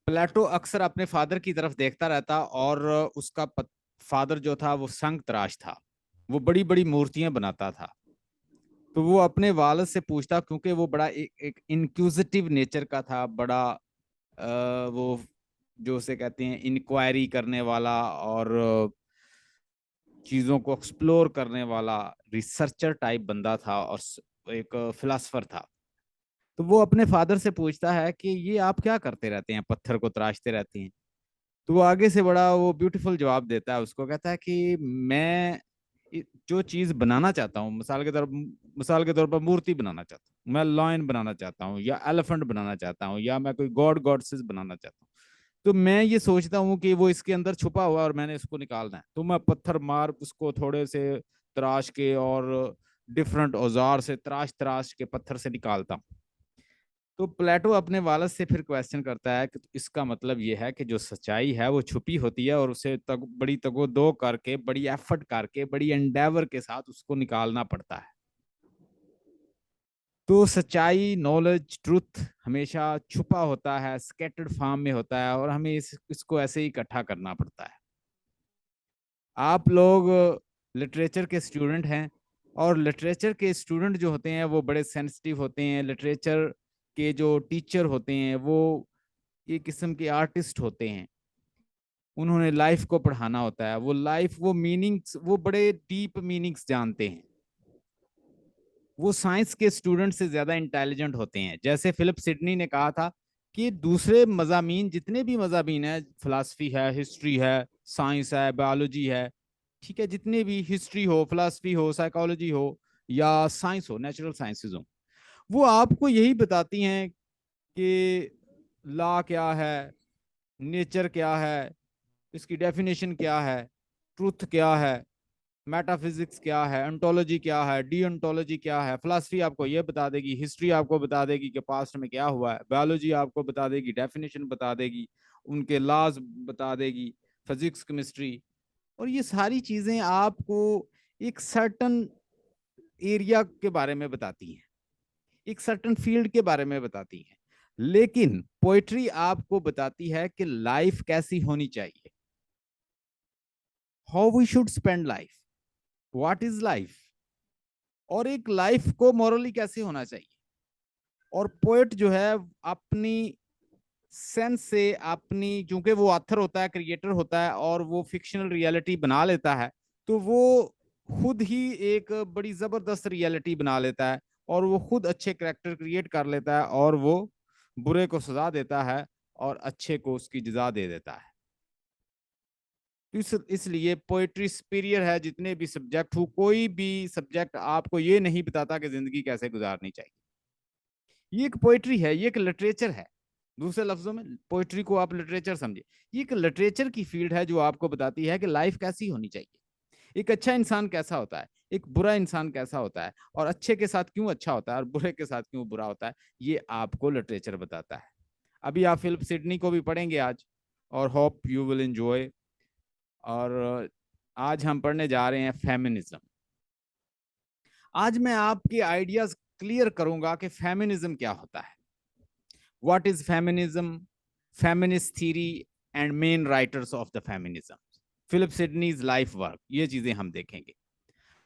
प्लेटो अक्सर अपने फादर की तरफ देखता रहता और उसका फादर जो था वो संग तराश था। वो बड़ी बड़ी मूर्तियां बनाता था। तो वो अपने वालिद से पूछता, क्योंकि वो बड़ा एक इंक्विजिटिव नेचर का था, बड़ा वो जो उसे कहते हैं इंक्वायरी करने वाला और चीजों को एक्सप्लोर करने वाला रिसर्चर टाइप बंदा था और एक फिलासफर था। तो वो अपने फादर से पूछता है कि ये आप क्या करते रहते हैं, पत्थर को तराशते रहते हैं। तो वो आगे से बड़ा वो ब्यूटीफुल जवाब देता है उसको, कहता है कि मैं जो चीज बनाना चाहता हूँ, मिसाल के तौर पर मूर्ति बनाना चाहता हूँ, मैं लॉयन बनाना चाहता हूँ या एलिफेंट बनाना चाहता हूँ या मैं कोई गॉडेस बनाना चाहता हूँ। तो मैं ये सोचता हूँ कि वो इसके अंदर छुपा हुआ है और मैंने इसको निकालना है, तो मैं पत्थर मार उसको थोड़े से तराश के और डिफरेंट औजार से तराश तराश के पत्थर से निकालता हूँ। तो प्लेटो अपने वालिद से फिर क्वेश्चन करता है कि इसका मतलब ये है कि जो सच्चाई है वो छुपी होती है और उसे बड़ी तगो करके, बड़ी एफर्ट करके, बड़ी एंडेवर के साथ उसको निकालना पड़ता है। तो सच्चाई, नॉलेज, ट्रुथ हमेशा छुपा होता है, स्कैटर्ड फॉर्म में होता है और हमें इसको ऐसे ही इकट्ठा करना पड़ता है। आप लोग लिटरेचर के स्टूडेंट हैं और लिटरेचर के स्टूडेंट जो होते हैं वो बड़े सेंसिटिव होते हैं। लिटरेचर के जो टीचर होते हैं वो एक किस्म के आर्टिस्ट होते हैं। उन्होंने लाइफ को पढ़ाना होता है, वो लाइफ, वो मीनिंग्स, वो बड़े डीप मीनिंग्स जानते हैं। वो साइंस के स्टूडेंट से ज्यादा इंटेलिजेंट होते हैं। जैसे फिलिप सिडनी ने कहा था कि दूसरे मजामीन, जितने भी मजामीन है, फिलासफी है, हिस्ट्री है, साइंस है, बायोलॉजी है, ठीक है, जितने भी हिस्ट्री हो, फिलासफी हो, साइकोलॉजी हो या साइंस हो, नेचुरल साइंसेज हो, वो आपको यही बताती हैं कि लॉ क्या है, नेचर क्या है, इसकी डेफिनेशन क्या है, ट्रूथ क्या है, मेटाफिजिक्स क्या है, अंटोलॉजी क्या है, डीओंटोलॉजी क्या है। फिलासफी आपको ये बता देगी, हिस्ट्री आपको बता देगी कि पास्ट में क्या हुआ है, बायोलॉजी आपको बता देगी, डेफिनेशन बता देगी, उनके लॉज बता देगी, फिजिक्स, केमिस्ट्री। और ये सारी चीजें आपको एक सर्टन एरिया के बारे में बताती हैं, एक सर्टन फील्ड के बारे में बताती हैं। लेकिन पोएट्री आपको बताती है कि लाइफ कैसी होनी चाहिए, how we should spend life, what is life, और एक लाइफ को मॉरली कैसे होना चाहिए। और पोएट जो है अपनी सेंस से, अपनी, चूंकि वो ऑथर होता है, क्रिएटर होता है और वो फिक्शनल रियलिटी बना लेता है, तो वो खुद ही एक बड़ी जबरदस्त रियलिटी बना लेता है और वो खुद अच्छे करेक्टर क्रिएट कर लेता है और वो बुरे को सजा देता है और अच्छे को उसकी जजा दे देता है। इसलिए पोएट्री सुपीरियर है जितने भी सब्जेक्ट हो। कोई भी सब्जेक्ट आपको ये नहीं बताता कि जिंदगी कैसे गुजारनी चाहिए। ये एक पोएट्री है, ये एक लिटरेचर है। दूसरे लफ्जों में पोएट्री को आप लिटरेचर समझिए। ये एक लिटरेचर की फील्ड है जो आपको बताती है कि लाइफ कैसी होनी चाहिए, एक अच्छा इंसान कैसा होता है, एक बुरा इंसान कैसा होता है, और अच्छे के साथ क्यों अच्छा होता है और बुरे के साथ क्यों बुरा होता है। ये आपको लिटरेचर बताता है। अभी आप फिलिप सिडनी को भी पढ़ेंगे आज, और होप यू विल एंजॉय। और आज हम पढ़ने जा रहे हैं फेमिनिज्म। आज मैं आपके आइडियाज क्लियर करूंगा कि फेमिनिज्म क्या होता है, what is feminism, feminist theory and main writers of the feminism, Philip Sidney's life work, ये चीजें हम देखेंगे।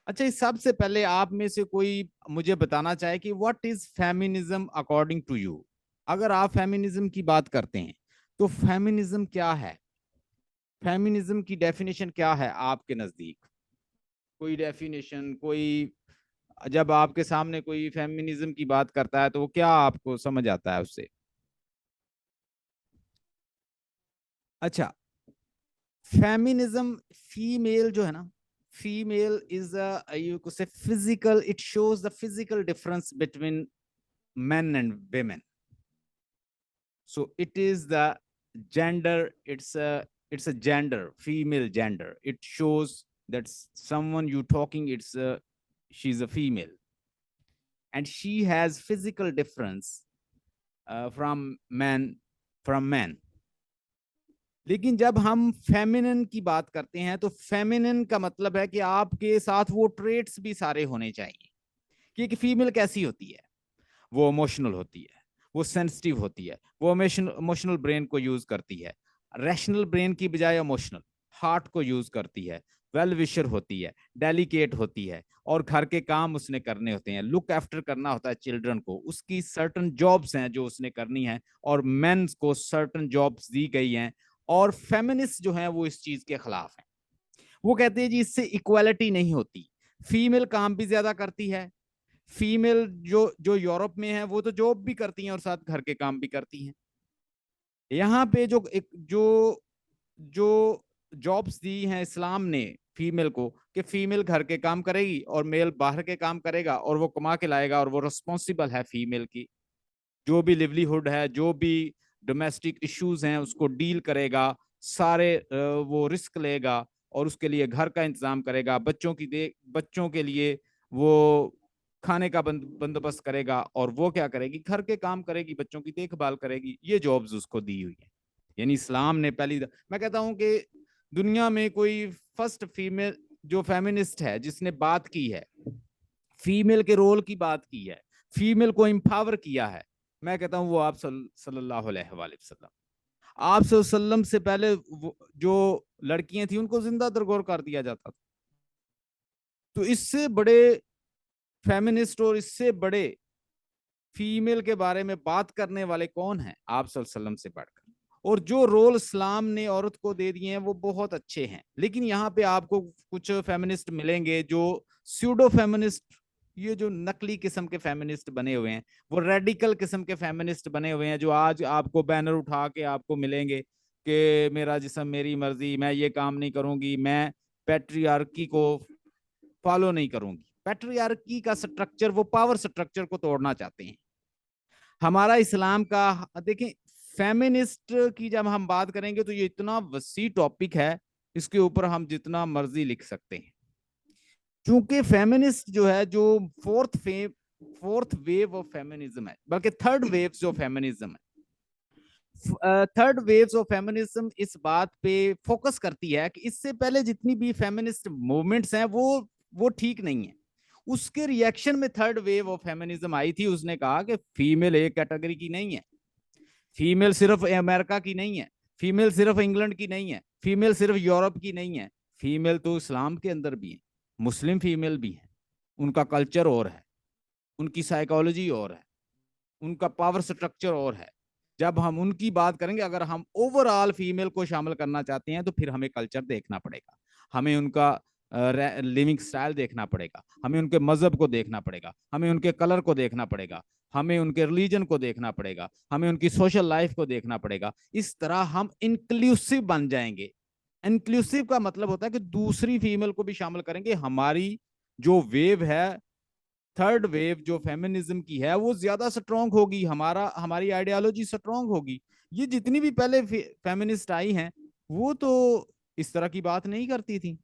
अच्छा, इस सबसे पहले आप में से कोई मुझे बताना चाहे कि what is feminism according to you. अगर आप फेमिनिज्म की बात करते हैं तो फेमिनिज्म क्या है, फेमिनिज्म की डेफिनेशन क्या है आपके नजदीक। कोई डेफिनेशन, कोई, जब आपके सामने कोई फेमिनिज्म की बात करता है तो वो क्या आपको समझ आता है उससे। अच्छा, फेमिनिज्म, फीमेल जो है ना, फीमेल इज यू को से physical, it shows the physical difference between men and women. So it is the gender, it's a gender, female gender. It shows that someone you talking, she's a female and she has physical difference from men. लेकिन जब हम feminine की बात करते हैं तो feminine का मतलब है कि आपके साथ वो ट्रेट्स भी सारे होने चाहिए कि एक फीमेल कैसी होती है, वो इमोशनल होती है, वो सेंसिटिव होती है, वो इमोशनल ब्रेन को यूज करती है, रैशनल ब्रेन की बजाय इमोशनल हार्ट को यूज करती है, वेल विशर होती है, डेलिकेट होती है, और घर के काम उसने करने होते हैं, लुक आफ्टर करना होता है चिल्ड्रन को, उसकी सर्टन जॉब्स हैं जो उसने करनी है, और मेंस को सर्टन जॉब्स दी गई हैं। और फेमिनिस्ट जो है वो इस चीज के खिलाफ है। वो कहते हैं जी इससे इक्वालिटी नहीं होती, फीमेल काम भी ज्यादा करती है, फीमेल जो जो यूरोप में है वो तो जॉब भी करती हैं और साथ घर के काम भी करती हैं। यहाँ पे जो जो जॉब्स दी हैं इस्लाम ने फीमेल को, कि फीमेल घर के काम करेगी और मेल बाहर के काम करेगा, और वो कमा के लाएगा, और वो रिस्पॉन्सिबल है फीमेल की, जो भी लिवलीहुड है, जो भी डोमेस्टिक इश्यूज हैं उसको डील करेगा, सारे वो रिस्क लेगा, और उसके लिए घर का इंतजाम करेगा, बच्चों के लिए वो खाने का बंदोबस्त करेगा, और वो क्या करेगी, घर के काम करेगी, बच्चों की देखभाल करेगी। ये जॉब्स उसको दी हुई है। यानी इस्लाम ने मैं कहता हूं कि दुनिया में कोई फर्स्ट फीमेल जो फेमिनिस्ट है जिसने बात की है, फीमेल के रोल की बात की है, फीमेल को एम्पावर किया है, मैं कहता हूं वो आप सल्लल्लाहु अलैहि वसल्लम। आप सल्लम से पहले जो लड़कियां थी उनको जिंदा दरगोर कर दिया जाता था। तो इससे बड़े फेमिनिस्ट और इससे बड़े फीमेल के बारे में बात करने वाले कौन हैं आप सल्लम से बढ़कर। और जो रोल इस्लाम ने औरत को दे दिए हैं वो बहुत अच्छे हैं, लेकिन यहाँ पे आपको कुछ फेमिनिस्ट मिलेंगे जो स्यूडो फेमिनिस्ट, ये जो नकली किस्म के फेमिनिस्ट बने हुए हैं, वो रेडिकल किस्म के फेमिनिस्ट बने हुए हैं, जो आज आपको बैनर उठा के आपको मिलेंगे कि मेरा जिस्म मेरी मर्जी, मैं ये काम नहीं करूंगी, मैं पैट्रियार्की को फॉलो नहीं करूंगी। पैट्रियार्की का स्ट्रक्चर, वो पावर स्ट्रक्चर को तोड़ना चाहते हैं। हमारा इस्लाम का, देखें, फेमिनिस्ट की जब हम बात करेंगे तो ये इतना वसी टॉपिक है, इसके ऊपर हम जितना मर्जी लिख सकते हैं। क्योंकि फेमिनिस्ट जो है, जो फोर्थ वेव ऑफ फेमिनिज्म है, बल्कि थर्ड वेव जो फेमिनिज्म है, थर्ड वेव्स ऑफ फेमिनिज्म इस बात पे फोकस करती है कि इससे पहले जितनी भी फेमिनिस्ट मूवमेंट्स हैं वो ठीक नहीं है। उसके रिएक्शन में third wave of feminism I थी, उसने कहा कि फीमेल एक कैटेगरी की नहीं है, फीमेल सिर्फ अमेरिका की नहीं है, फीमेल सिर्फ इंग्लैंड की नहीं है, फीमेल सिर्फ यूरोप की नहीं है, फीमेल तो इस्लाम के अंदर भी है, मुस्लिम फीमेल भी है, उनका कल्चर और है, उनकी साइकोलॉजी और है, उनका पावर स्ट्रक्चर और है। जब हम उनकी बात करेंगे, अगर हम ओवरऑल फीमेल को शामिल करना चाहते हैं तो फिर हमें कल्चर देखना पड़ेगा, हमें उनका लिविंग स्टाइल देखना पड़ेगा, हमें उनके मजहब को देखना पड़ेगा, हमें उनके कलर को देखना पड़ेगा, हमें उनके रिलीजन को देखना पड़ेगा, हमें उनकी सोशल लाइफ को देखना पड़ेगा। इस तरह हम इंक्लूसिव बन जाएंगे। इंक्लूसिव का मतलब होता है कि दूसरी फीमेल को भी शामिल करेंगे। हमारी जो वेव है, थर्ड वेव जो फेमिनिज्म की है, वो ज्यादा स्ट्रांग होगी, हमारी आइडियोलॉजी स्ट्रांग होगी। ये जितनी भी पहले फेमिनिस्ट आई हैं वो तो इस तरह की बात नहीं करती थी,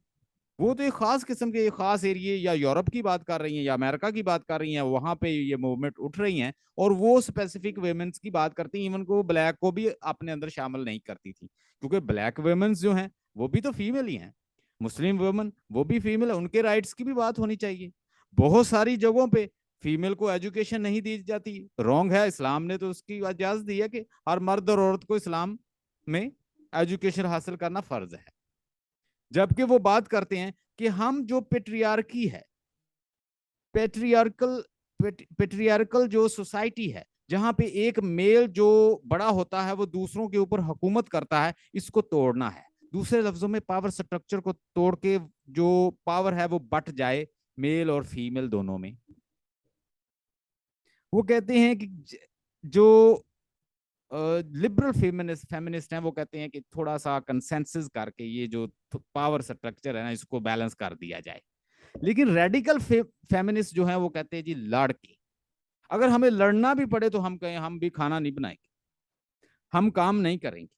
वो तो एक खास किस्म के एक खास एरिया या यूरोप की बात कर रही हैं या अमेरिका की बात कर रही हैं, वहां पे ये मूवमेंट उठ रही हैं, और वो स्पेसिफिक वेमेंस की बात करती हैं, इवन को ब्लैक को भी अपने अंदर शामिल नहीं करती थी, क्योंकि ब्लैक वेमेंस जो हैं वो भी तो फीमेल ही हैं, मुस्लिम वुमेन वो भी फीमेल है, उनके राइट्स की भी बात होनी चाहिए। बहुत सारी जगहों पे फीमेल को एजुकेशन नहीं दी जाती, रॉन्ग है, इस्लाम ने तो उसकी इजाजत दी है कि हर मर्द और औरत को इस्लाम में एजुकेशन हासिल करना फर्ज है। जबकि वो बात करते हैं कि हम जो पेट्रियार्की है, पेट्रियार्कल पेट्रियार्कल जो सोसाइटी है, जहां पे एक मेल जो बड़ा होता है वो दूसरों के ऊपर हुकूमत करता है, इसको तोड़ना है। दूसरे लफ्जों में पावर स्ट्रक्चर को तोड़ के जो पावर है वो बट जाए मेल और फीमेल दोनों में। वो कहते हैं कि जो लिबरल फेमिनिस्ट हैं वो कहते हैं कि थोड़ा सा कंसेंसस करके ये जो पावर स्ट्रक्चर है ना इसको बैलेंस कर दिया जाए। लेकिन रेडिकल फेमिनिस्ट जो है वो कहते हैं जी लड़ के, अगर हमें लड़ना भी पड़े तो हम कहें हम भी खाना नहीं बनाएंगे, हम काम नहीं करेंगे,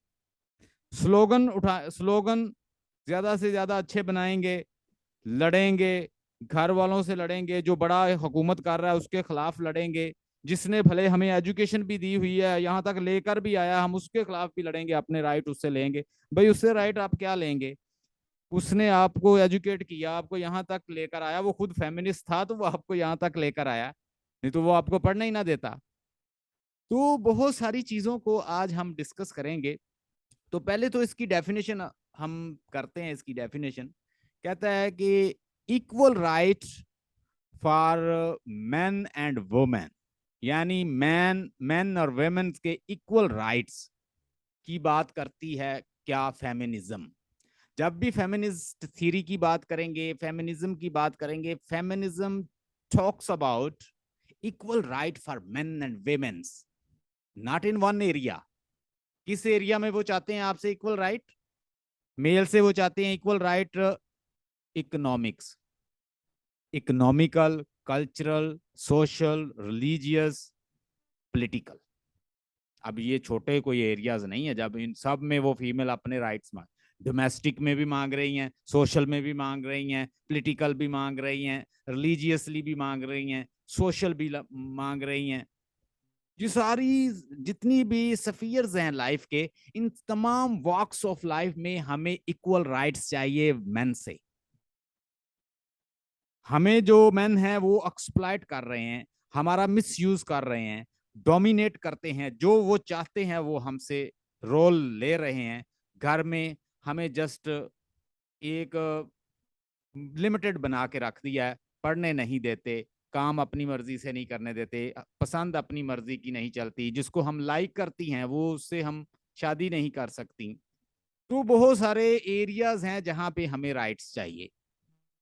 स्लोगन ज्यादा से ज्यादा अच्छे बनाएंगे, लड़ेंगे, घर वालों से लड़ेंगे, जो बड़ा हुकूमत कर रहा है उसके खिलाफ लड़ेंगे, जिसने भले हमें एजुकेशन भी दी हुई है यहाँ तक लेकर भी आया, हम उसके खिलाफ भी लड़ेंगे, अपने राइट उससे लेंगे। भाई उससे राइट आप क्या लेंगे, उसने आपको एजुकेट किया, आपको यहाँ तक लेकर आया, वो खुद फेमिनिस्ट था तो वो आपको यहाँ तक लेकर आया, नहीं तो वो आपको पढ़ना ही ना देता। तो बहुत सारी चीजों को आज हम डिस्कस करेंगे। तो पहले तो इसकी डेफिनेशन हम करते हैं। इसकी डेफिनेशन कहता है कि equal right for man and women, यानी मैन मैन और वेमेन के इक्वल राइट्स की बात करती है क्या फेमिनिज्म। जब भी फेमिनिस्ट थ्योरी की बात करेंगे, फेमिनिज्म की बात करेंगे, feminism talks about equal right for main and women's, not in one area. किस एरिया में वो चाहते हैं आपसे इक्वल राइट? मेल से वो चाहते हैं equal right economics, economical, cultural, social, religious, political. अब ये छोटे कोई एरियाज नहीं है, जब इन सब में वो फीमेल अपने राइट्स मांग, डोमेस्टिक में भी मांग रही हैं, सोशल में भी मांग रही हैं, पॉलिटिकल भी मांग रही हैं, रिलीजियसली भी मांग रही हैं, सोशल भी मांग रही हैं। ये सारी जितनी भी सफियर्स हैं लाइफ के, इन तमाम वॉक्स ऑफ लाइफ में हमें इक्वल राइट्स चाहिए मेन से। हमें जो मेन है वो एक्सप्लॉइट कर रहे हैं, हमारा मिस यूज कर रहे हैं, डोमिनेट करते हैं। जो वो चाहते हैं वो हमसे रोल ले रहे हैं। घर में हमें जस्ट एक लिमिटेड बना के रख दिया है, पढ़ने नहीं देते, काम अपनी मर्जी से नहीं करने देते, पसंद अपनी मर्जी की नहीं चलती, जिसको हम लाइक करती हैं वो उससे हम शादी नहीं कर सकती। तो बहुत सारे एरियाज हैं जहां पे हमें राइट्स चाहिए।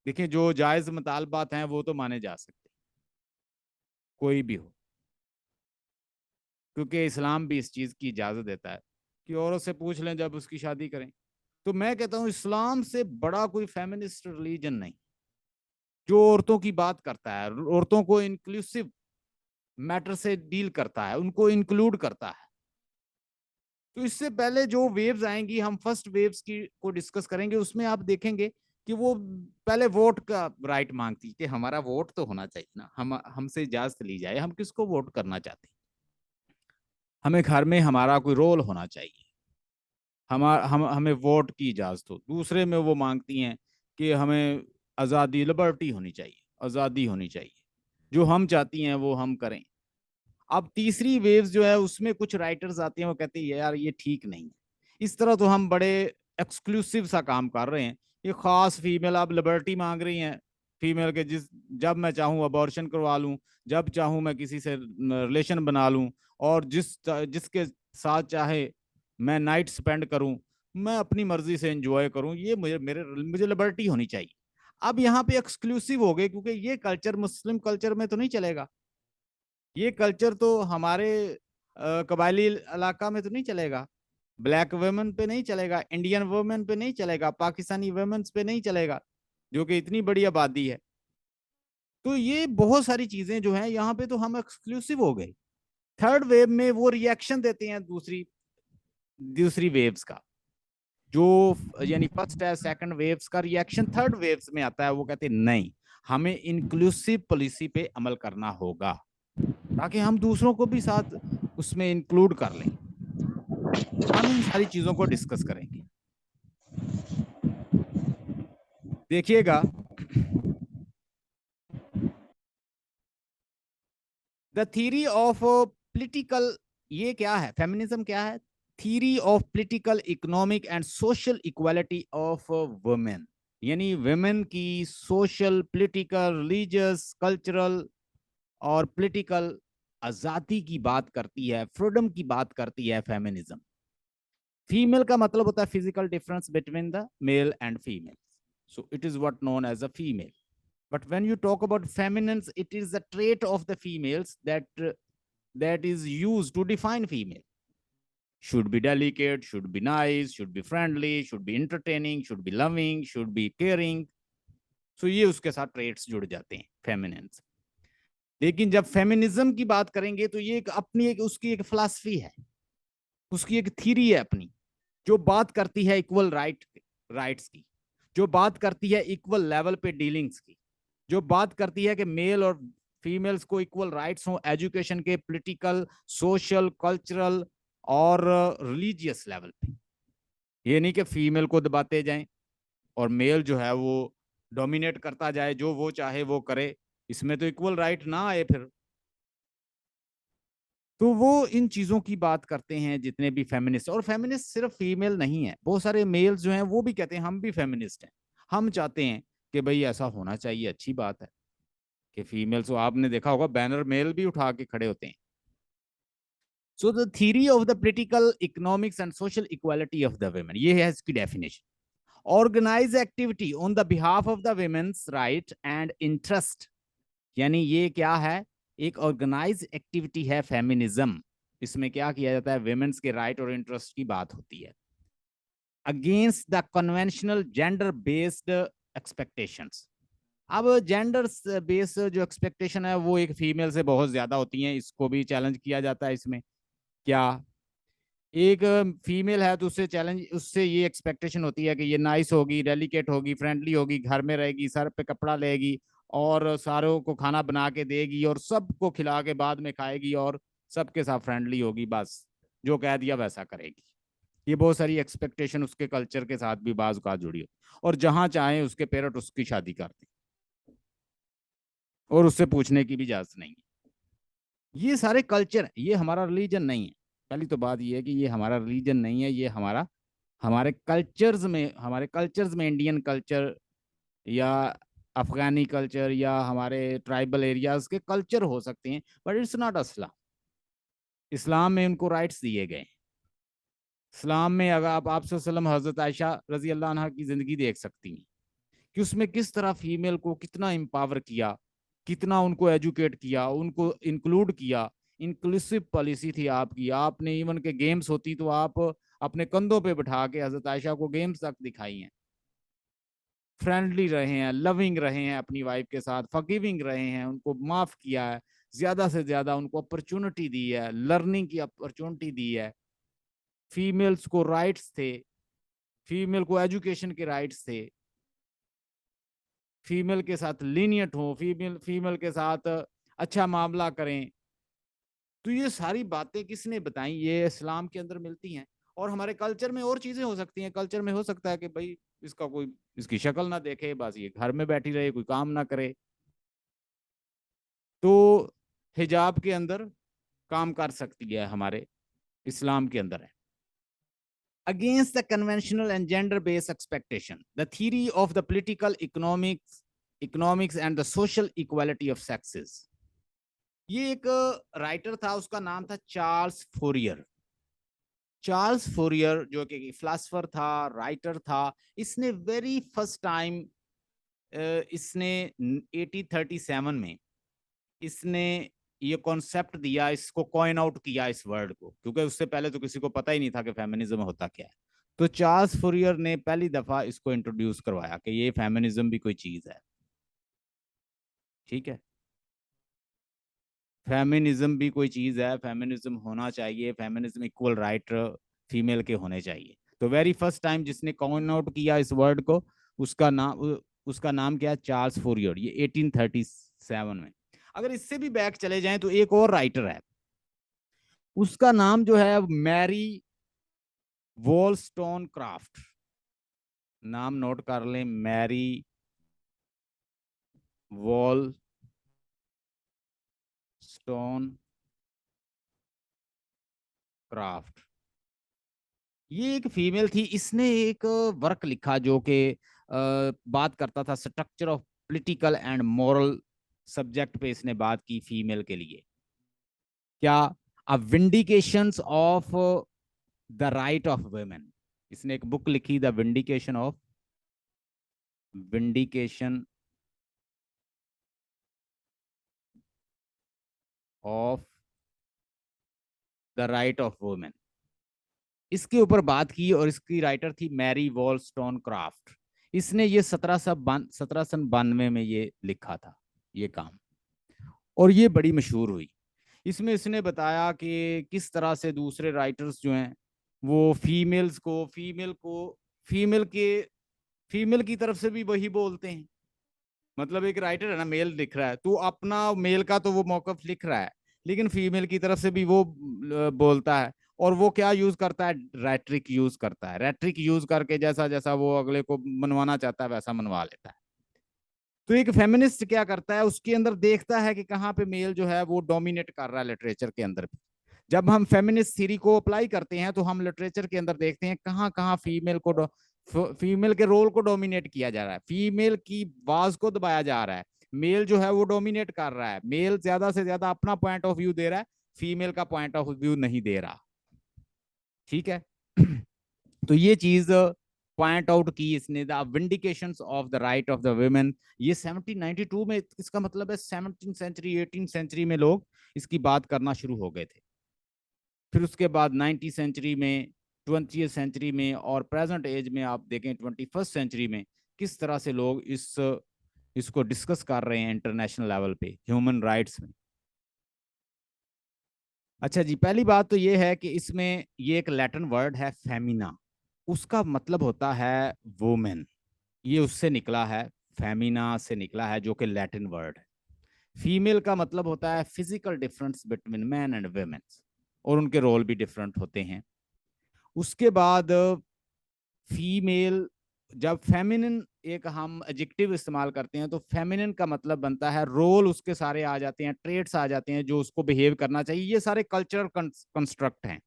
देखिए, जो जायज मुतालबात हैं वो तो माने जा सकते, कोई भी हो, क्योंकि इस्लाम भी इस चीज की इजाजत देता है कि औरत से पूछ लें जब उसकी शादी करें। तो मैं कहता हूं इस्लाम से बड़ा कोई फेमिनिस्ट रिलीजन नहीं जो औरतों की बात करता है, औरतों को इंक्लूसिव मैटर से डील करता है, उनको इंक्लूड करता है। तो इससे पहले जो वेव्स आएंगी, हम फर्स्ट वेव्स की को डिस्कस करेंगे, उसमें आप देखेंगे कि वो पहले वोट का राइट मांगती कि हमारा वोट तो होना चाहिए ना, हम हमसे इजाजत ली जाए, हम किसको वोट करना चाहते हैं, हमें घर में हमारा कोई रोल होना चाहिए, हम हमें वोट की इजाजत हो। दूसरे में वो मांगती हैं कि हमें आज़ादी, लिबर्टी होनी चाहिए, आज़ादी होनी चाहिए, जो हम चाहती हैं वो हम करें। अब तीसरी वेव्स जो है उसमें कुछ राइटर्स आते हैं, वो कहते हैं यार ये ठीक नहीं है, इस तरह तो हम बड़े एक्सक्लूसिव सा काम कर रहे हैं। ये खास फीमेल आप लिबर्टी मांग रही हैं फीमेल के, जिस जब मैं चाहूँ अबॉर्शन करवा लूँ, जब चाहूँ मैं किसी से रिलेशन बना लूँ, और जिसके साथ चाहे मैं नाइट स्पेंड करूँ, मैं अपनी मर्जी से एंजॉय करूँ, ये मुझे लिबर्टी होनी चाहिए। अब यहाँ पे एक्सक्लूसिव हो गए, क्योंकि ये कल्चर मुस्लिम कल्चर में तो नहीं चलेगा, ये कल्चर तो हमारे कबायली इलाका में तो नहीं चलेगा, ब्लैक वुमेन पे नहीं चलेगा, इंडियन वुमेन पे नहीं चलेगा, पाकिस्तानी वुमेन्स पे नहीं चलेगा, जो कि इतनी बड़ी आबादी है। तो ये बहुत सारी चीजें जो हैं यहाँ पे तो हम एक्सक्लूसिव हो गए। थर्ड वेव में वो रिएक्शन देते हैं दूसरी दूसरी वेव्स का, जो यानी फर्स्ट है सेकंड वेव्स का रिएक्शन थर्ड वेव्स में आता है। वो कहते हैं नहीं, हमें इंक्लूसिव पॉलिसी पे अमल करना होगा ताकि हम दूसरों को भी साथ उसमें इंक्लूड कर लें। हम इन सारी चीजों को डिस्कस करेंगे। देखिएगा, द थ्योरी ऑफ पॉलिटिकल, ये क्या है, फेमिनिज्म क्या है? Theory of political, economic and social equality of women, यानी वुमेन की सोशल, पॉलिटिकल, रिलीजियस, कल्चरल और पॉलिटिकल आजादी की बात करती है, फ्रीडम की बात करती है फेमिनिज्म। फीमेल का मतलब होता है physical difference between the male and female, so it is what known as a female. But when you talk about feminines, it is a trait of the females that is used to define female. Should be delicate, should be nice, should be friendly, should be entertaining, should be loving, should be caring. So ये उसके साथ traits जुड़ जाते हैं feminines। लेकिन जब feminism की बात करेंगे तो ये एक अपनी एक उसकी एक फिलॉसफी है, उसकी एक थ्योरी है अपनी, जो बात करती है इक्वल राइट्स की, जो बात करती है इक्वल लेवल पे डीलिंग्स की, जो बात करती है कि मेल और फीमेल्स को इक्वल राइट्स हो एजुकेशन के, पॉलिटिकल, सोशल, कल्चरल और रिलीजियस लेवल पे। ये नहीं कि फीमेल को दबाते जाएं और मेल जो है वो डोमिनेट करता जाए, जो वो चाहे वो करे, इसमें तो इक्वल राइट ना आए फिर। तो वो इन चीजों की बात करते हैं जितने भी फेमिनिस्ट, और फेमिनिस्ट सिर्फ फीमेल नहीं है, बहुत सारे मेल्स जो हैं वो भी कहते हैं हम भी फेमिनिस्ट हैं, हम चाहते हैं कि भाई ऐसा होना चाहिए, अच्छी बात है कि फीमेल्स, तो आपने देखा होगा बैनर मेल भी उठा के खड़े होते हैं। So the theory of the political economics and social equality of the women, ये है इसकी definition. Organize activity on the behalf of the women's right and interest, यानी ये क्या है, एक ऑर्गेनाइज एक्टिविटी है फेमिनिज्म। इसमें क्या किया जाता है, वुमेन्स के राइट और इंटरेस्ट की बात होती है। Against the conventional gender based expectations, अब जेंडर बेस्ड जो एक्सपेक्टेशन है वो एक फीमेल से बहुत ज्यादा होती हैं, इसको भी चैलेंज किया जाता है इसमें। क्या एक फीमेल है तो उससे चैलेंज, उससे ये एक्सपेक्टेशन होती है कि ये नाइस होगी, डेलिकेट होगी, फ्रेंडली होगी, घर में रहेगी, सर पे कपड़ा लेगी और सारों को खाना बना के देगी और सबको खिला के बाद में खाएगी और सबके साथ फ्रेंडली होगी, बस जो कह दिया वैसा करेगी। ये बहुत सारी एक्सपेक्टेशन उसके कल्चर के साथ भी बाज का जुड़ी हो, और जहां चाहे उसके पेरेंट उसकी शादी कर दें और उससे पूछने की भी इजाजत नहीं है। ये सारे कल्चर, ये हमारा रिलीजन नहीं है। पहली तो बात ये है कि ये हमारा रिलीजन नहीं है, ये हमारा, हमारे कल्चर्स में इंडियन कल्चर या अफगानी कल्चर या हमारे ट्राइबल एरियाज के कल्चर हो सकते हैं, बट इट्स नॉट असला। इस्लाम में उनको राइट्स दिए गए। इस्लाम में अगर आप सल्लम हजरत आयशा रजी अल्लाह अन्हा की जिंदगी देख सकती हैं कि उसमें किस तरह फीमेल को कितना एम्पावर किया, कितना उनको एजुकेट किया, उनको इंक्लूड किया। इंक्लूसिव पॉलिसी थी आपकी, आपने इवन के गेम्स होती तो आप अपने कंधों पे बिठा के हजरत आयशा को गेम्स तक दिखाई हैं। फ्रेंडली रहे हैं, लविंग रहे हैं अपनी वाइफ के साथ, फॉरगिविंग रहे हैं, उनको माफ किया है, ज्यादा से ज्यादा उनको अपॉर्चुनिटी दी है, लर्निंग की अपॉर्चुनिटी दी है। फीमेल्स को राइट्स थे, फीमेल को एजुकेशन के राइट्स थे, फीमेल के साथ लीनियट हो, फीमेल फीमेल के साथ अच्छा मामला करें। तो ये सारी बातें किसने बताई, ये इस्लाम के अंदर मिलती हैं। और हमारे कल्चर में और चीजें हो सकती हैं, कल्चर में हो सकता है कि भाई इसका कोई, इसकी शक्ल ना देखे, बस ये घर में बैठी रहे, कोई काम ना करे, तो हिजाब के अंदर काम कर सकती है, हमारे इस्लाम के अंदर है। Against the conventional and gender-based expectation, the theory of the political economics and the social equality of sexes, ये एक राइटर था, उसका नाम था चार्ल्स फोरियर। चार्ल्स फोरियर जो कि फिलोसोफर था, राइटर था, इसने वेरी फर्स्ट टाइम, इसने 1837 में इसने ये कॉन्सेप्ट दिया, इसको कॉइन आउट किया इस वर्ड को, क्योंकि उससे पहले तो किसी को पता ही नहीं था कि फेमिनिज्म होता क्या है। तो चार्ल्स फोरियर ने पहली दफा इसको इंट्रोड्यूस करवाया कि ये फेमिनिज्म भी कोई चीज है। ठीक है, फेमिनिज्म भी कोई चीज है, फेमिनिज्म होना चाहिए, फेमिनिज्म इक्वल राइट फीमेल के होने चाहिए। तो वेरी फर्स्ट टाइम जिसने कॉइन आउट किया इस वर्ड को, उसका नाम क्या है, चार्ल्स फोरियर, ये 1837 में। अगर इससे भी बैक चले जाएं तो एक और राइटर है, उसका नाम जो है मैरी वॉलस्टोन क्राफ्ट, नाम नोट कर लें, मैरी वॉलस्टोन क्राफ्ट। ये एक फीमेल थी, इसने एक वर्क लिखा जो कि बात करता था structure of political and moral subject पे, इसने बात की फीमेल के लिए। क्या, a vindications of the right of women, इसने एक बुक लिखी, the vindication of the right of women, इसके ऊपर बात की, और इसकी राइटर थी मैरी वॉलस्टोन क्राफ्ट। इसने ये 1792 में ये लिखा था ये काम, और ये बड़ी मशहूर हुई। इसमें इसने बताया कि किस तरह से दूसरे राइटर्स जो हैं वो फीमेल के फीमेल की तरफ से भी वही बोलते हैं। मतलब एक राइटर है ना, मेल लिख रहा है, तो अपना मेल का तो वो मौकफ लिख रहा है, लेकिन फीमेल की तरफ से भी वो बोलता है। और वो क्या यूज करता है, रैट्रिक यूज करता है, रैट्रिक यूज करके जैसा जैसा वो अगले को मनवाना चाहता है वैसा मनवा लेता है। तो एक फेमिनिस्ट क्या करता है, उसके अंदर देखता है कि कहाँ पे मेल जो है वो डोमिनेट कर रहा है लिटरेचर के अंदर भी, जब हम फेमिनिस्ट थ्योरी को अप्लाई करते हैं तो हम लिटरेचर के अंदर देखते हैं कहाँ कहाँ फीमेल के रोल को डोमिनेट किया जा रहा है, फीमेल की आवाज को दबाया जा रहा है, मेल जो है वो डोमिनेट कर रहा है, मेल ज्यादा से ज्यादा अपना पॉइंट ऑफ व्यू दे रहा है, फीमेल का पॉइंट ऑफ व्यू नहीं दे रहा। ठीक है। तो ये चीज पॉइंट आउट की इसने, the vindications of the right of the women. ये 1792 में, इसका मतलब है 17th सेंचुरी 18th सेंचुरी में लोग इसकी बात करना शुरू हो गए थे। फिर उसके बाद 19th सेंचुरी में, 20th सेंचुरी में, और प्रेजेंट एज में आप देखें 21st सेंचुरी में किस तरह से लोग इसको डिस्कस कर रहे हैं इंटरनेशनल लेवल पे ह्यूमन राइट्स में। अच्छा जी, पहली बात तो ये है कि इसमें ये एक लैटिन वर्ड है फेमिना, उसका मतलब होता है वुमेन। ये उससे निकला है, फेमिना से निकला है, जो कि लैटिन वर्ड है। फीमेल का मतलब होता है physical difference between man and women, और उनके रोल भी डिफरेंट होते हैं। उसके बाद फीमेल, जब फेमिनिन एक हम एडजेक्टिव इस्तेमाल करते हैं तो फेमिनिन का मतलब बनता है रोल, उसके सारे आ जाते हैं, ट्रेट्स आ जाते हैं जो उसको बिहेव करना चाहिए। ये सारे कल्चरल कंस्ट्रक्ट हैं।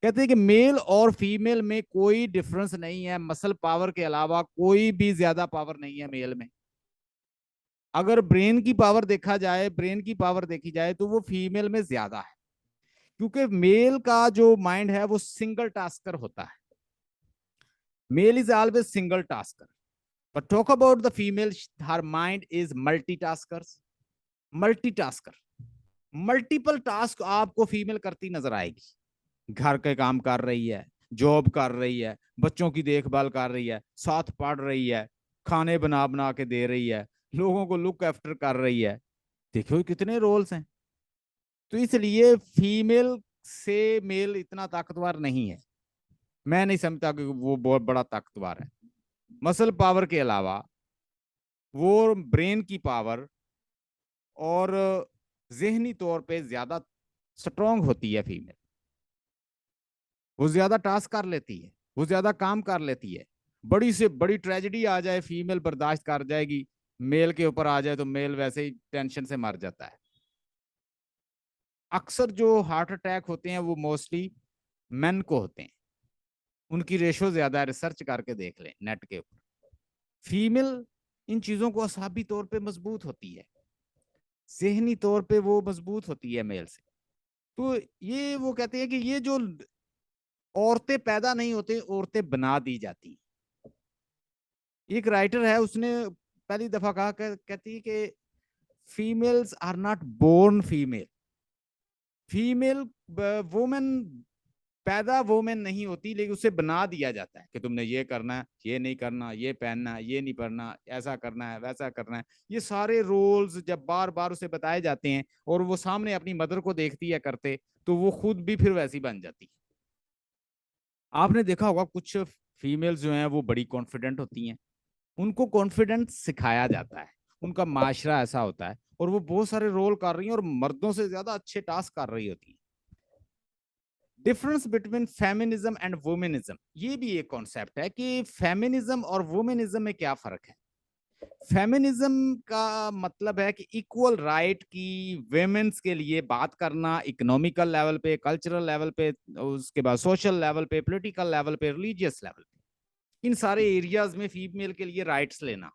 कहते हैं कि मेल और फीमेल में कोई डिफरेंस नहीं है, मसल पावर के अलावा कोई भी ज्यादा पावर नहीं है मेल में। अगर ब्रेन की पावर देखा जाए, ब्रेन की पावर देखी जाए तो वो फीमेल में ज्यादा है, क्योंकि मेल का जो माइंड है वो सिंगल टास्कर होता है। Male is always single tasker, but talk about the female, her mind is multitaskers, multitasker. Multiple task आपको फीमेल करती नजर आएगी। घर के काम कर रही है, जॉब कर रही है, बच्चों की देखभाल कर रही है, साथ पढ़ रही है, खाने बना बना के दे रही है, लोगों को लुक आफ्टर कर रही है। देखो कितने रोल्स हैं। तो इसलिए फीमेल से मेल इतना ताकतवर नहीं है। मैं नहीं समझता कि वो बहुत बड़ा ताकतवर है। मसल पावर के अलावा वो ब्रेन की पावर और जहनी तौर पे ज्यादा स्ट्रांग होती है फीमेल। वो ज्यादा टास्क कर लेती है, वो ज्यादा काम कर लेती है। बड़ी से बड़ी ट्रेजेडी आ जाए फीमेल बर्दाश्त कर जाएगी, मेल के ऊपर आ जाए तो मेल वैसे ही टेंशन से मर जाता है। अक्सर जो हार्ट अटैक होते हैं वो मोस्टली मेन को होते हैं, उनकी रेशो ज्यादा है, रिसर्च करके देख लें नेट के ऊपर। फीमेल इन चीजों को असाबी तौर पे मजबूत होती है, जहनी तौर पे वो मजबूत होती है मेल से। तो ये वो कहते हैं कि ये जो औरतें पैदा नहीं होती, औरतें बना दी जाती। एक राइटर है, उसने पहली दफा कहा, कहती है कि females are not born female, female women पैदा वुमेन नहीं होती, लेकिन उसे बना दिया जाता है कि तुमने ये करना है, ये नहीं करना, ये पहनना है, ये नहीं पहनना, ऐसा करना है, वैसा करना है। ये सारे रोल्स जब बार बार उसे बताए जाते हैं और वो सामने अपनी मदर को देखती है करते, तो वो खुद भी फिर वैसी बन जाती है। आपने देखा होगा कुछ फीमेल्स जो हैं वो बड़ी कॉन्फिडेंट होती हैं, उनको कॉन्फिडेंस सिखाया जाता है, उनका माशरा ऐसा होता है, और वो बहुत सारे रोल कर रही हैं और मर्दों से ज्यादा अच्छे टास्क कर रही होती है। डिफरेंस बिटवीन फेमिनिज्म एंड वुमेनिज्म, ये भी एक कॉन्सेप्ट है कि फेमिनिज्म और वुमेनिज्म में क्या फर्क है। फेमिनिज्म का मतलब है कि इक्वल राइट की वेमेन्स के लिए बात करना, इकोनॉमिकल लेवल पे, कल्चरल लेवल पे, उसके बाद सोशल लेवल पे, पॉलिटिकल लेवल पे, रिलीजियस लेवल पे, इन सारे एरियाज में फीमेल के लिए राइट्स लेना,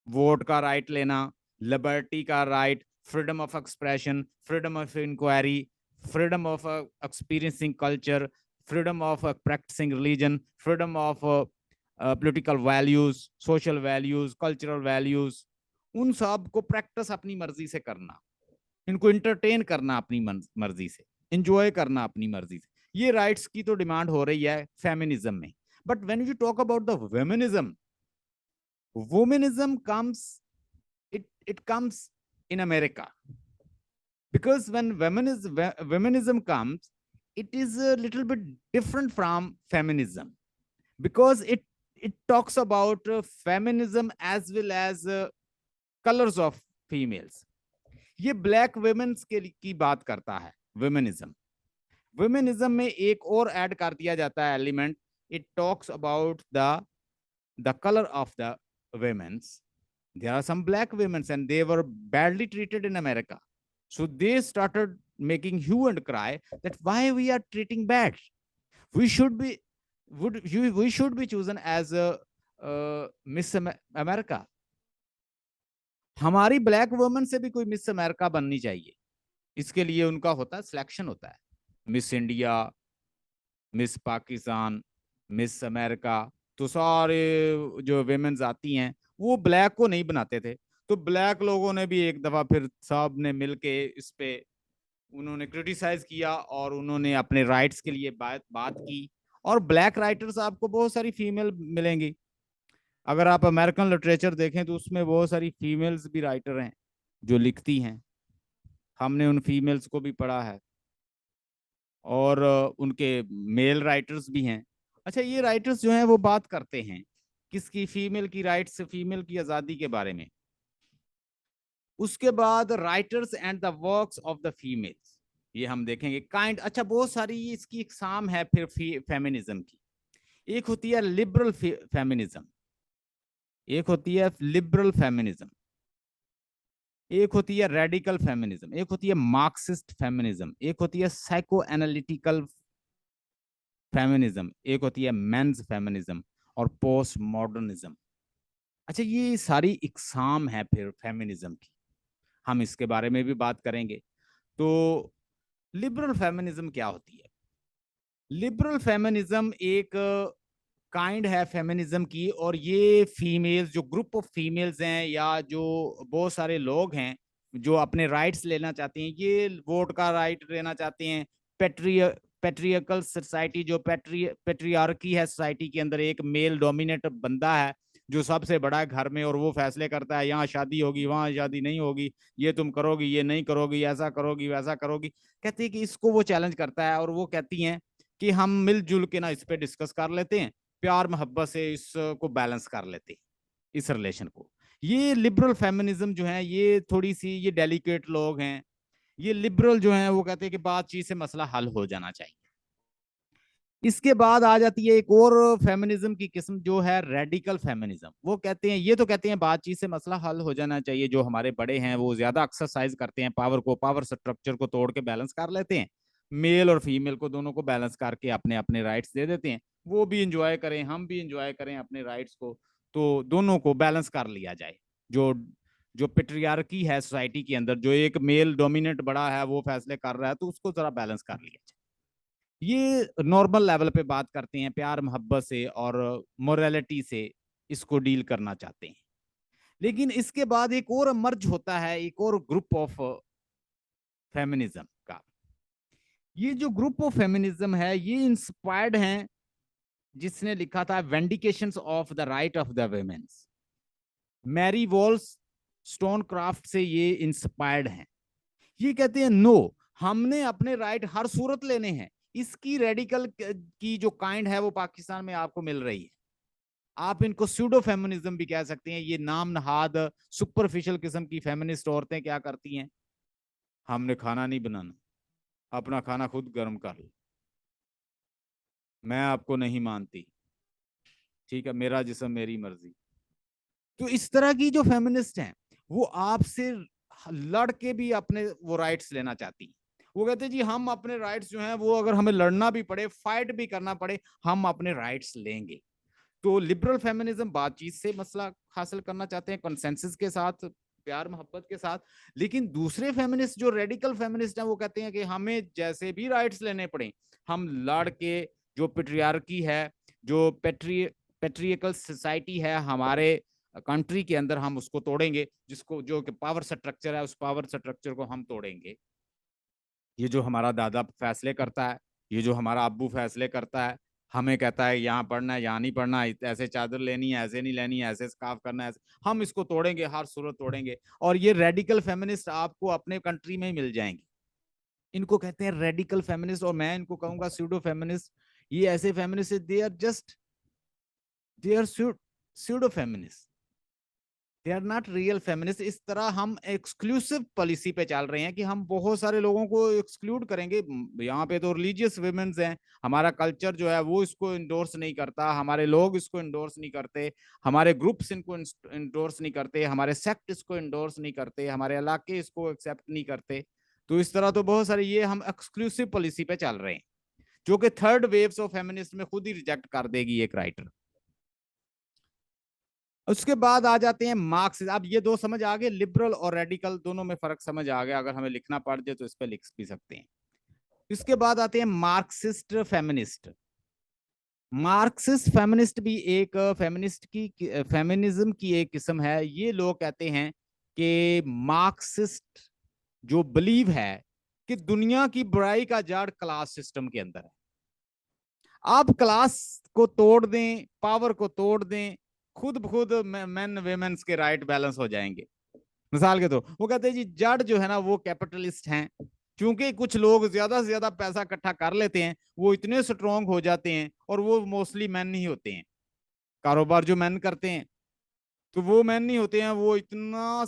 वोट का राइट लेना, लिबर्टी का right, freedom of expression, freedom of inquiry, freedom of experiencing culture, freedom of practicing religion, freedom of political values, social values, cultural values, उन सब को प्रैक्टिस अपनी मर्जी से करना, इनको इंटरटेन करना अपनी मर्जी से, इंजॉय करना अपनी मर्जी से। ये राइट्स की तो डिमांड हो रही है फेमिनिज्म में। But when you talk about the feminism, womanism comes, it comes in America, because when feminism comes, it is a little bit different from feminism, because it talks about feminism as well as colors of females. ये black women's के की बात करता है वुमेनिज्म। वुमेनिज्म में एक और add कर दिया जाता है element, it talks about the colour of the women's. There are some black women and they were badly treated in America. So they started making hue and cry that why we are treating bad. We should be we should be chosen as a Miss America. हमारी black woman से भी कोई miss America बननी चाहिए. इसके लिए उनका होता है सिलेक्शन होता है. Miss India, miss Pakistan, miss America, तो सारे जो विमेन्स आती हैं वो ब्लैक को नहीं बनाते थे. तो ब्लैक लोगों ने भी एक दफा फिर सब ने मिलके इस पे उन्होंने क्रिटिसाइज किया और उन्होंने अपने राइट्स के लिए बात की. और ब्लैक राइटर्स आपको बहुत सारी फीमेल मिलेंगी. अगर आप अमेरिकन लिटरेचर देखें तो उसमें बहुत सारी फीमेल्स भी राइटर हैं जो लिखती हैं. हमने उन फीमेल्स को भी पढ़ा है और उनके मेल राइटर्स भी हैं. अच्छा, ये राइटर्स जो हैं वो बात करते हैं किसकी, फीमेल की राइट्स, फीमेल की आज़ादी के बारे में. उसके बाद writers and the works of the females, ये हम देखेंगे काइंड. अच्छा, बहुत सारी इसकी इकसाम है फिर फेमिनिज्म की. एक होती है लिबरल फेमिनिज्म, एक होती है लिबरल फेमिनिज्म, एक होती है रेडिकल फेमिनिज्म, एक होती है मार्क्सिस्ट फेमिनिज्म, एक होती है साइको एनालिटिकल फेमिनिज्म, एक होती है मेंस फेमिनिज्म और पोस्ट मॉडर्निज्म. अच्छा, ये सारी इकसाम है फिर फेमिनिज्म की, हम इसके बारे में भी बात करेंगे. तो लिबरल फेमिनिज्म क्या होती है? लिबरल फेमिनिज्म एक काइंड है फेमिनिज्म की, और ये फीमेल्स, जो ग्रुप ऑफ फीमेल्स हैं या जो बहुत सारे लोग हैं जो अपने राइट्स लेना चाहते हैं, ये वोट का राइट लेना चाहते हैं. पेट्रियकल सोसाइटी, जो पेट्रियार्की है सोसाइटी के अंदर, एक मेल डोमिनेट बंदा है जो सबसे बड़ा है घर में और वो फैसले करता है यहाँ शादी होगी, वहां शादी नहीं होगी, ये तुम करोगी, ये नहीं करोगी, ऐसा करोगी, वैसा करोगी. कहती है कि इसको वो चैलेंज करता है और वो कहती हैं कि हम मिलजुल के ना इस पे डिस्कस कर लेते हैं, प्यार मोहब्बत से इसको बैलेंस कर लेते हैं, इस रिलेशन को. ये लिबरल फेमिनिज्म जो है, ये थोड़ी सी ये डेलिकेट लोग हैं. ये लिबरल जो है वो कहते हैं कि बातचीत से मसला हल हो जाना चाहिए. इसके बाद आ जाती है एक और फेमिनिज्म की किस्म जो है रेडिकल फेमिनिज्म. वो कहते हैं, ये तो कहते हैं बातचीत से मसला हल हो जाना चाहिए, जो हमारे बड़े हैं वो ज्यादा एक्सरसाइज करते हैं पावर को, पावर स्ट्रक्चर को तोड़ के बैलेंस कर लेते हैं, मेल और फीमेल को दोनों को बैलेंस करके अपने अपने राइट्स दे देते हैं. वो भी इंजॉय करें, हम भी इंजॉय करें अपने राइट्स को, तो दोनों को बैलेंस कर लिया जाए. जो जो पेट्रियार्की है सोसाइटी के अंदर, जो एक मेल डोमिनेट बड़ा है वो फैसले कर रहा है, तो उसको जरा बैलेंस कर लिया जाए. ये नॉर्मल लेवल पे बात करते हैं, प्यार मोहब्बत से और मोरालिटी से इसको डील करना चाहते हैं. लेकिन इसके बाद एक और मर्ज होता है, एक और ग्रुप ऑफ फेमिनिज्म का. ये जो ग्रुप ऑफ फेमिनिज्म है ये इंस्पायर्ड है, जिसने लिखा था vindications of the right of the women's, Mary Wollstonecraft से ये इंस्पायर्ड हैं. ये कहते हैं नो, हमने अपने राइट हर सूरत लेने हैं. इसकी रेडिकल की जो काइंड है वो पाकिस्तान में आपको मिल रही है. आप इनको स्यूडो फेमिनिज्म भी कह सकते हैं. ये नाम नहाद सुपरफिशियल किस्म की फेमिनिस्ट औरतें क्या करती हैं, हमने खाना नहीं बनाना, अपना खाना खुद गर्म कर लो, मैं आपको नहीं मानती, ठीक है, मेरा जिस्म मेरी मर्जी. तो इस तरह की जो फेमिनिस्ट हैं वो आपसे लड़ के भी अपने वो राइट्स लेना चाहती हैं. वो कहते हैं जी हम अपने राइट्स जो हैं वो अगर हमें लड़ना भी पड़े, फाइट भी करना पड़े, हम अपने राइट्स लेंगे. तो लिबरल फेमिनिज्म बातचीत से मसला हासिल करना चाहते हैं, कंसेंसस के साथ, प्यार मोहब्बत के साथ. लेकिन दूसरे फेमिनिस्ट जो रेडिकल फेमिनिस्ट हैं वो कहते हैं कि हमें जैसे भी राइट्स लेने पड़े, हम लड़ के, जो पेट्रियार्की है, जो पेट्रियकल सोसाइटी है हमारे कंट्री के अंदर, हम उसको तोड़ेंगे, जिसको जो कि पावर स्ट्रक्चर है, उस पावर स्ट्रक्चर को हम तोड़ेंगे. ये जो हमारा दादा फैसले करता है, ये जो हमारा अब्बू फैसले करता है, हमें कहता है यहाँ पढ़ना है, यहाँ नहीं पढ़ना, ऐसे चादर लेनी है, ऐसे नहीं लेनी है, ऐसे स्कार्फ करना है, हम इसको तोड़ेंगे, हर सूरत तोड़ेंगे. और ये रेडिकल फेमिनिस्ट आपको अपने कंट्री में ही मिल जाएंगे. इनको कहते हैं रेडिकल फेमिनिस्ट, और मैं इनको कहूंगा स्यूडो फेमिनिस्ट. ये ऐसे feminist, they are pseudo feminist, they are not real feminist. इस तरह हम एक्सक्लूसिव पॉलिसी पे चल रहे हैं कि हम बहुत सारे लोगों को एक्सक्लूड करेंगे. यहाँ पे तो रिलीजियस वुमेन्स हैं, हमारा कल्चर जो है वो इसको इंडोर्स नहीं करता, हमारे लोग इसको इंडोर्स नहीं करते, हमारे ग्रुप्स इनको इंडोर्स नहीं करते, हमारे सेक्ट इसको इंडोर्स नहीं करते, हमारे इलाके इसको एक्सेप्ट नहीं करते. तो इस तरह तो बहुत सारे, ये हम एक्सक्लूसिव पॉलिसी पे चल रहे हैं जो कि थर्ड वेव्स ऑफ फेमिनिस्ट में खुद ही रिजेक्ट कर देगी एक राइटर। उसके बाद आ जाते हैं मार्क्सिस्ट। अब ये दो समझ आ गए, लिबरल और रेडिकल दोनों में फर्क समझ आ गया। अगर हमें लिखना पड़ जाए तो इस पे लिख भी सकते हैं। इसके बाद आते हैं मार्क्सिस्ट फेमिनिस्ट। मार्क्सिस्ट फेमिनिस्ट भी एक फेमिनिज्म की एक किस्म है। ये लोग कहते हैं कि मार्क्सिस्ट जो बिलीव है कि दुनिया की बुराई का जड़ क्लास सिस्टम के अंदर है। आप क्लास को तोड़ दें, पावर को तोड़ दें, खुद ब खुद मेन वेमेन्स के राइट बैलेंस हो जाएंगे। मिसाल के तो वो कहते हैं जी जड़ जो है ना वो कैपिटलिस्ट हैं। क्योंकि कुछ लोग ज्यादा से ज्यादा पैसा इकट्ठा कर लेते हैं, वो इतने स्ट्रांग हो जाते हैं, और वो मोस्टली मैन नहीं होते हैं। कारोबार जो मैन करते हैं तो वो मैन नहीं होते हैं, वो इतना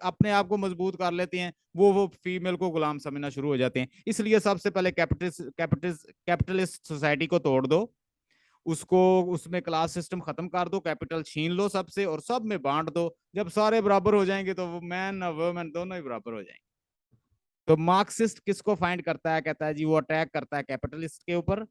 अपने आप को मजबूत कर लेते हैं, वो फीमेल को गुलाम समझना शुरू हो जाते हैं। इसलिए सबसे पहले कैपिटलिस्ट सोसाइटी को तोड़ दो, उसको उसमें क्लास सिस्टम खत्म कर दो, कैपिटल छीन लो सबसे और सब में बांट दो। जब सारे बराबर हो जाएंगे तो वो मैन और वुमेन दोनों ही बराबर हो जाएंगे। तो मार्क्सिस्ट किसको फाइंड करता है? कहता है जी वो अटैक करता है कैपिटलिस्ट के ऊपर।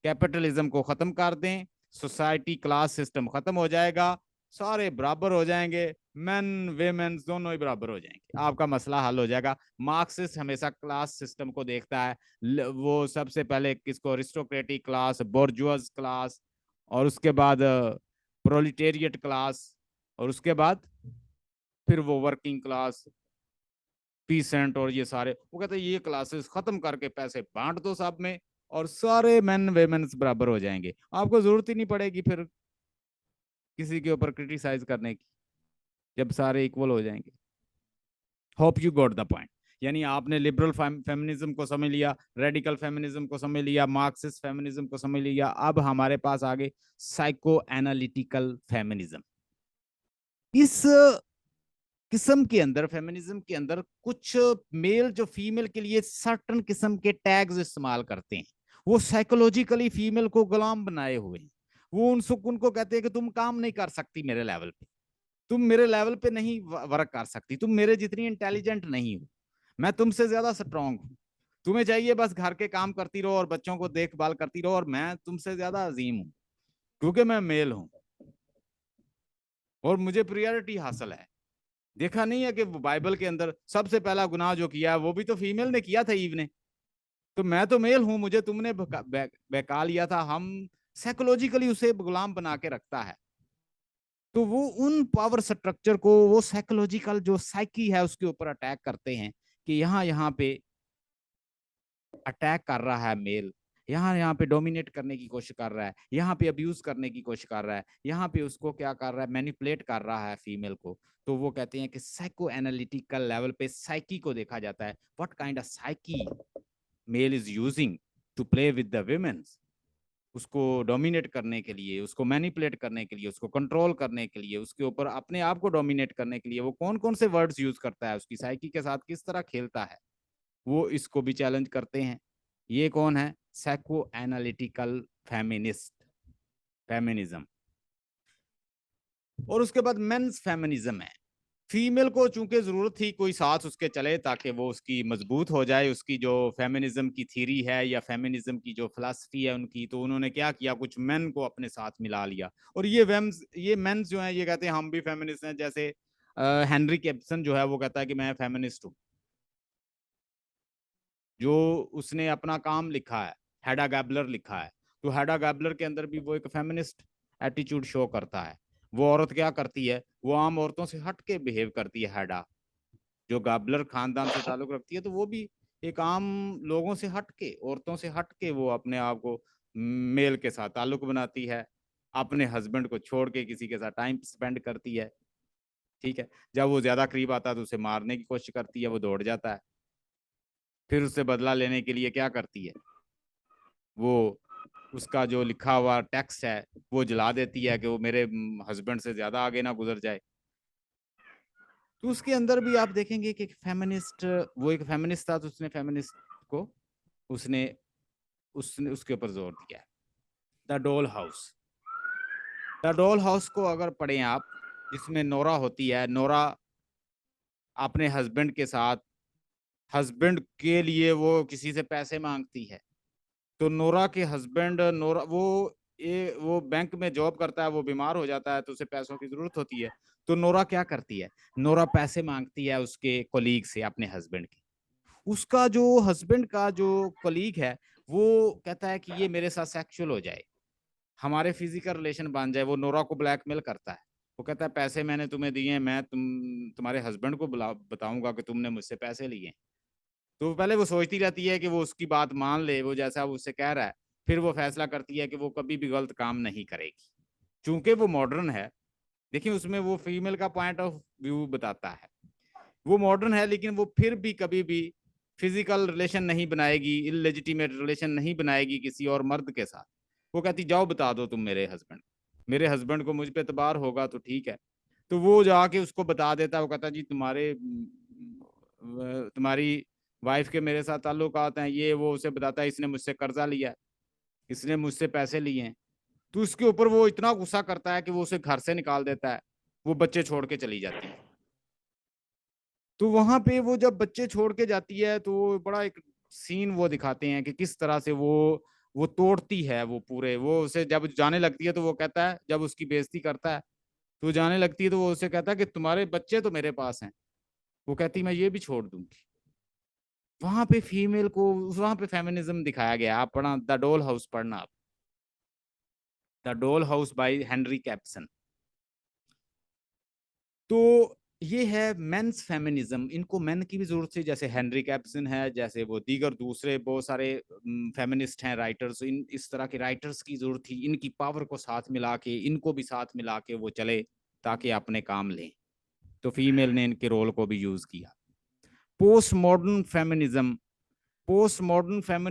कैपिटलिज्म को खत्म कर दें, सोसाइटी क्लास सिस्टम खत्म हो जाएगा, सारे बराबर हो जाएंगे, मेन वेमेन दोनों ही बराबर हो जाएंगे, आपका मसला हल हो जाएगा। मार्क्सिस्ट हमेशा क्लास सिस्टम को देखता है। वो सबसे पहले किसको? अरिस्टोक्रेटिक क्लास, बोर्जुअस क्लास, और उसके बाद प्रोलिटेरिएट क्लास, और उसके बाद फिर वो वर्किंग क्लास, पीसेंट, और ये सारे। वो कहते हैं ये क्लासेस खत्म करके पैसे बांट दो सब में, और सारे मेन वेमेन्स बराबर हो जाएंगे। आपको जरूरत ही नहीं पड़ेगी फिर किसी के ऊपर क्रिटिसाइज करने की, जब सारे इक्वल हो जाएंगे। Hope you got the point. यानी आपने लिबरल फेमिनिज्म को समझ लिया, रेडिकल फेमिनिज्म को समझ लिया, मार्क्सिस्ट फेमिनिज्म को समझ लिया। अब हमारे पास आगे साइको एनालिटिकल फेमिनिज्म। इस किस्म के अंदर, फेमिनिज्म के अंदर, कुछ मेल जो फीमेल के लिए सर्टन किस्म के टैग्स इस्तेमाल करते हैं। वो साइकोलॉजिकली फीमेल को गुलाम बनाए हुए हैं। वो उनको कहते हैं कि तुम काम नहीं कर सकती मेरे लेवल पे, तुम मेरे लेवल पे नहीं वर्क कर सकती, तुम मेरे जितनी इंटेलिजेंट नहीं हो, मैं तुमसे ज्यादा स्ट्रांग हूँ। तुम्हें चाहिए बस घर के काम करती रहो और बच्चों को देखभाल करती रहो, और मैं तुमसे ज्यादा अजीम हूँ क्योंकि मैं मेल हूँ और मुझे प्रियोरिटी हासिल है। देखा नहीं है कि बाइबल के अंदर सबसे पहला गुनाह जो किया है वो भी तो फीमेल ने किया था, ईव ने। तो मैं तो मेल हूं, मुझे तुमने बहका लिया था। हम साइकोलॉजिकली उसे गुलाम बना के रखता है। तो वो उन पावर स्ट्रक्चर को, वो साइकोलॉजिकल जो साइकी है उसके ऊपर अटैक करते हैं कि यहाँ यहाँ पे अटैक कर रहा है मेल, यहाँ यहाँ पे डोमिनेट करने की कोशिश कर रहा है, यहाँ पे अब्यूज करने की कोशिश कर रहा है, यहाँ पे उसको क्या कर रहा है? मैनिपुलेट कर रहा है फीमेल को। तो वो कहते हैं कि साइको एनालिटिकल लेवल पे साइकी को देखा जाता है। What kind of psyche male is using to play with the women's, उसको डोमिनेट करने के लिए, उसको मैनिपुलेट करने के लिए, उसको कंट्रोल करने के लिए, उसके ऊपर अपने आप को डोमिनेट करने के लिए वो कौन कौन से वर्ड्स यूज करता है, उसकी साइकी के साथ किस तरह खेलता है, वो इसको भी चैलेंज करते हैं। ये कौन है? Psycho analytical feminism. और उसके बाद मेंस फेमिनिज्म है। फीमेल को चूंकि जरूरत थी कोई साथ उसके चले ताकि वो उसकी मजबूत हो जाए, उसकी जो फेमिनिज्म की थीरी है या फेमिनिज्म की जो फिलासफी है उनकी, तो उन्होंने क्या किया? कुछ मेन को अपने साथ मिला लिया। और ये मेंस जो है ये कहते हैं हम भी फेमिनिस्ट हैं। जैसे हेनरी कैप्सन जो है वो कहता है कि मैं फेमिनिस्ट हूँ। जो उसने अपना काम लिखा है, हेडा गैबलर लिखा है, तो हेडा गैबलर के अंदर भी वो एक फेमिनिस्ट एटीट्यूड शो करता है। वो औरत क्या करती है? वो आम औरतों से हट के बिहेव करती है। हेडा जो गैबलर खानदान से ताल्लुक रखती है, तो वो भी एक आम लोगों से हट के, औरतों से हट के वो अपने आप को मेल के साथ ताल्लुक बनाती है, अपने हस्बैंड को छोड़ के किसी के साथ टाइम स्पेंड करती है। ठीक है, जब वो ज्यादा करीब आता है तो उसे मारने की कोशिश करती है, वो दौड़ जाता है। फिर उससे बदला लेने के लिए क्या करती है? वो उसका जो लिखा हुआ टेक्स्ट है वो जला देती है कि वो मेरे हस्बैंड से ज्यादा आगे ना गुजर जाए। तो उसके अंदर भी आप देखेंगे कि फेमिनिस्ट, वो एक फेमिनिस्ट था तो उसने फेमिनिस्ट को, उसने उसने उसके ऊपर जोर दिया। द डोल हाउस। द डोल हाउस को अगर पढ़ें आप, जिसमें नोरा होती है, नोरा अपने हस्बैंड के साथ हस्बैंड के लिए वो किसी से पैसे मांगती है। तो नोरा के हस्बैंड, नोरा वो बैंक में जॉब करता है, वो बीमार हो जाता है तो उसे पैसों की जरूरत होती है। तो नोरा क्या करती है, नोरा पैसे मांगती है उसके कोलीग से, अपने हस्बैंड के। उसका जो हस्बैंड का जो कोलीग है, वो कहता है कि ये मेरे साथ सेक्सुअल हो जाए, हमारे फिजिकल रिलेशन बन जाए। वो नोरा को ब्लैकमेल करता है। वो कहता है पैसे मैंने तुम्हें दिए हैं, मैं तुम्हारे हस्बैंड को बताऊंगा कि तुमने मुझसे पैसे लिए। तो पहले वो सोचती रहती है कि वो उसकी बात मान ले, वो जैसा वो उससे कह रहा है। फिर वो फैसला करती है कि वो कभी भी गलत काम नहीं करेगी, चूंकि वो मॉडर्न है। देखिए उसमें वो फीमेल का पॉइंट ऑफ व्यू बताता है। वो मॉडर्न है लेकिन वो फिर भी कभी भी फिजिकल रिलेशन नहीं बनाएगी, इलेजिटिमेट रिलेशन नहीं बनाएगी किसी और मर्द के साथ। वो कहती जाओ बता दो तुम मेरे हस्बैंड को मुझ पे एतबार होगा तो ठीक है। तो वो जाके उसको बता देता है। वो कहता जी तुम्हारी वाइफ के मेरे साथ ताल्लुकात हैं, ये वो उसे बताता है, इसने मुझसे कर्जा लिया है, इसने मुझसे पैसे लिए हैं। तो उसके ऊपर वो इतना गुस्सा करता है कि वो उसे घर से निकाल देता है। वो बच्चे छोड़ के चली जाती है। तो वहां पे वो जब बच्चे छोड़ के जाती है तो बड़ा एक सीन वो दिखाते हैं कि किस तरह से वो तोड़ती है वो पूरे। वो उसे जब जाने लगती है तो वो कहता है, जब उसकी बेइज्जती करता है तो जाने लगती है तो वो उसे कहता है कि तुम्हारे बच्चे तो मेरे पास हैं। वो कहती मैं ये भी छोड़ दूंगी। वहां पे फीमेल को, वहां पे फेमिनिज्म दिखाया गया। आप पढ़ना द डोल हाउस, पढ़ना आप, द डोल हाउस बाय हेनरी कैप्सन। तो ये है मेंस फेमिनिज्म। इनको मेन की भी जरूरत थी, जैसे हेनरी कैप्सन है, जैसे वो दीगर दूसरे बहुत सारे फेमिनिस्ट हैं, राइटर्स। इन इस तरह के राइटर्स की जरूरत थी, इनकी पावर को साथ मिला के, इनको भी साथ मिला के वो चले ताकि अपने काम लें। तो फीमेल ने इनके रोल को भी यूज किया। Post modern feminism, post modern feminism